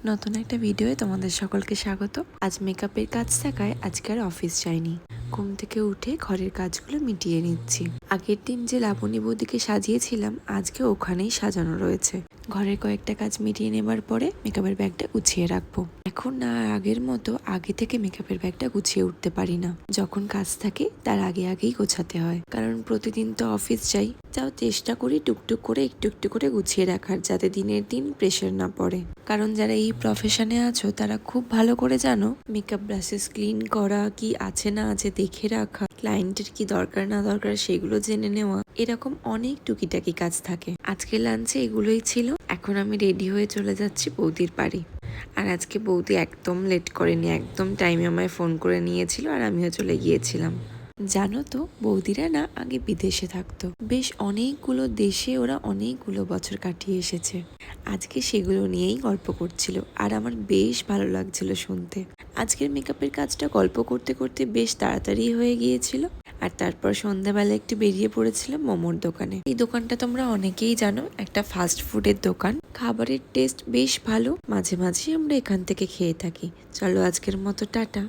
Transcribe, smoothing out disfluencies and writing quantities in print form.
নতুন একটা ভিডিওয়ে তোমাদের সকলকে স্বাগত। আজ মেকআপের কাজ থাকায় আজকে আর অফিস যাইনি। ঘুম থেকে উঠে ঘরের কাজগুলো মিটিয়ে নিচ্ছি। আগের দিন যে লাবণী বৌদিকে সাজিয়েছিলাম আজকে ওখানেই সাজানো রয়েছে। ঘরের কয়েকটা কাজ মিটিয়ে নেবার পরে মেকআপের ব্যাগটা গুছিয়ে রাখবো। এখন না আগের মতো আগে থেকে মেকআপের ব্যাগটা গুছিয়ে উঠতে পারি না। যখন কাজ থাকে তার আগেই গোছাতে হয়, কারণ প্রতিদিন তো অফিস যাই। তাও চেষ্টা করি টুকটুক করে একটু করে গুছিয়ে রাখার, যাতে দিনের দিন প্রেশার না পড়ে। কারণ যারা এই প্রফেশনে আছো তারা খুব ভালো করে জানো মেকআপ ব্রাশেস ক্লিন করা, কি আছে না আছে দেখে রাখা, ক্লায়েন্টের কি দরকার না দরকার সেগুলো জেনে নেওয়া, এরকম অনেক টুকিটাকি কাজ থাকে। আজকে লাঞ্চে এগুলোই ছিল। এখন আমি রেডি হয়ে চলে যাচ্ছি বৌদির বাড়ি। আর আজকে বৌদি একদম লেট করেনি, একদম টাইমে আমায় ফোন করে নিয়েছিল আর আমিও চলে গিয়েছিলাম। জানো তো বৌদিরা না আগে বিদেশে থাকতো, বেশ অনেকগুলো দেশে ওরা অনেকগুলো বছর কাটিয়ে এসেছে। আজকে সেগুলো নিয়েই গল্প করছিল আর আমার বেশ ভালো লাগছিল শুনতে। আজকের মেকআপের কাজটা গল্প করতে করতে বেশ তাড়াতাড়ি হয়ে গিয়েছিল। আর তারপর সন্ধ্যাবেলা একটু বেরিয়ে পড়েছিলাম মোমোর দোকানে। এই দোকানটা তোমরা অনেকেই জানো, একটা ফাস্ট ফুডের দোকান। খাবারের টেস্ট বেশ ভালো, মাঝে মাঝে আমরা এখান থেকে খেয়ে থাকি। চলো আজকের মতো টাটা।